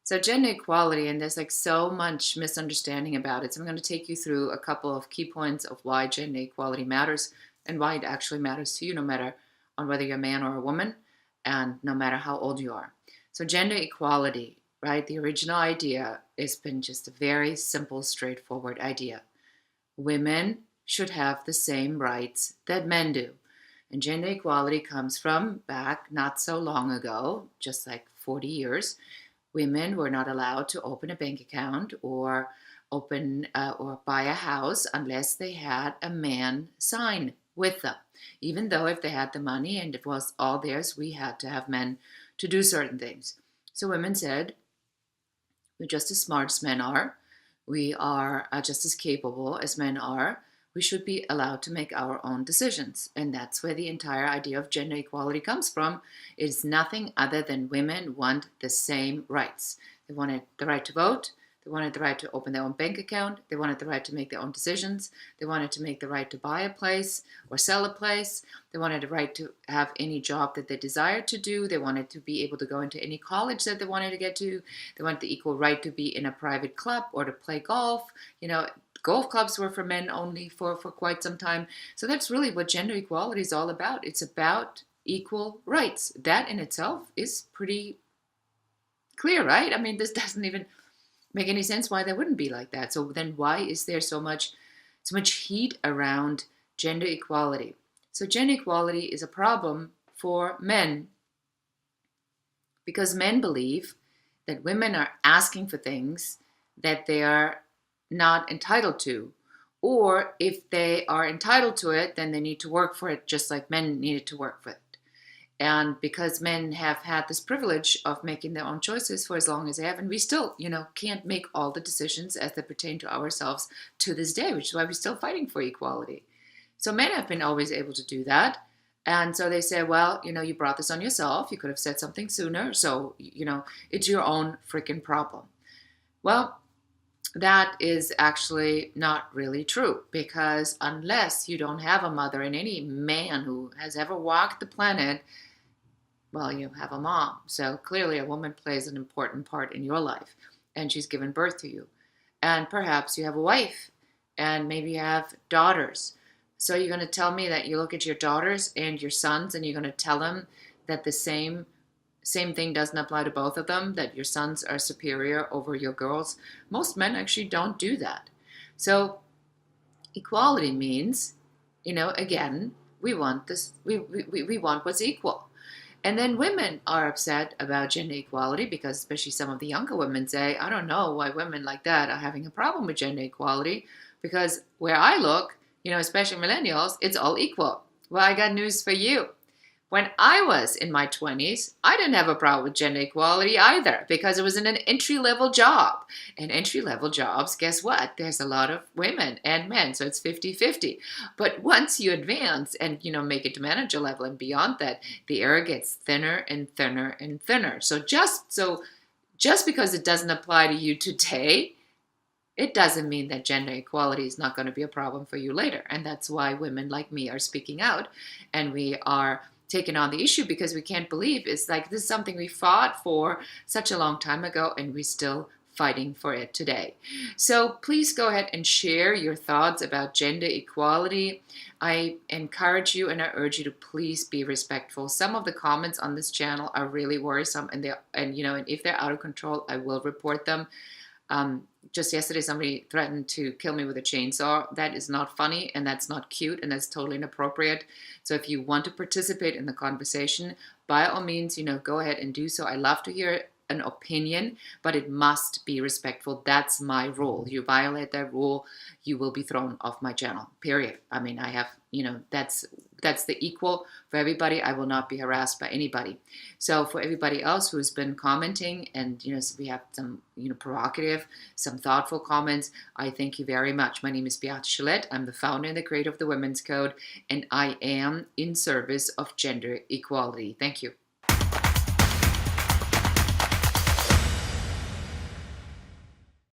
So gender equality, and there's like so much misunderstanding about it. So I'm going to take you through a couple of key points of why gender equality matters and why it actually matters to you, no matter on whether you're a man or a woman, and no matter how old you are. So gender equality, right? The original idea has been just a very simple, straightforward idea. Women should have the same rights that men do. And gender equality comes from back not so long ago, just like 40 years. Women were not allowed to open a bank account or open or buy a house unless they had a man sign with them. Even though if they had the money and it was all theirs, we had to have men to do certain things. So women said, we're just as smart as men are. We are just as capable as men are. We should be allowed to make our own decisions. And that's where the entire idea of gender equality comes from. It's nothing other than women want the same rights. They wanted the right to vote. They wanted the right to open their own bank account. They wanted the right to make their own decisions. They wanted to make the right to buy a place or sell a place. They wanted the right to have any job that they desired to do. They wanted to be able to go into any college that they wanted to get to. They wanted the equal right to be in a private club or to play golf. Golf clubs were for men only for quite some time. So that's really what gender equality is all about. It's about equal rights. That in itself is pretty clear, right? I mean, this doesn't even make any sense why there wouldn't be like that. So then why is there so much heat around gender equality? So gender equality is a problem for men because men believe that women are asking for things that they are not entitled to, or if they are entitled to it, then they need to work for it just like men needed to work for it. And because men have had this privilege of making their own choices for as long as they have, and we still, can't make all the decisions as they pertain to ourselves to this day, which is why we're still fighting for equality. So men have been always able to do that. And so they say, well, you brought this on yourself. You could have said something sooner. So, it's your own freaking problem. Well, that is actually not really true, because unless you don't have a mother, and any man who has ever walked the planet, well, you have a mom. So clearly a woman plays an important part in your life, and she's given birth to you. And perhaps you have a wife, and maybe you have daughters. So you're going to tell me that you look at your daughters and your sons and you're going to tell them that the same thing doesn't apply to both of them, that your sons are superior over your girls? Most men actually don't do that. So equality means, again, we want this, we want what's equal. And then women are upset about gender equality because especially some of the younger women say, I don't know why women like that are having a problem with gender equality, because where I look, especially millennials, it's all equal. Well, I got news for you. When I was in my 20s, I didn't have a problem with gender equality either, because it was in an entry-level job. And entry-level jobs, guess what? There's a lot of women and men, so it's 50-50. But once you advance and, make it to manager level and beyond that, the air gets thinner and thinner and thinner. So just because it doesn't apply to you today, it doesn't mean that gender equality is not going to be a problem for you later. And that's why women like me are speaking out, and we are taken on the issue, because we can't believe it's like this is something we fought for such a long time ago, and we're still fighting for it today. So please go ahead and share your thoughts about gender equality. I encourage you and I urge you to please be respectful. Some of the comments on this channel are really worrisome, and if they're out of control, I will report them. Just yesterday, somebody threatened to kill me with a chainsaw. That is not funny, and that's not cute, and that's totally inappropriate. So if you want to participate in the conversation, by all means, go ahead and do so. I love to hear an opinion, but it must be respectful. That's my rule. You violate that rule, you will be thrown off my channel, period. I mean, I have, that's the equal for everybody. I will not be harassed by anybody. So for everybody else who's been commenting, and we have some provocative, some thoughtful comments, I thank you very much. My name is Beate Gillette. I'm the founder and the creator of the Women's Code, and I am in service of gender equality. Thank you.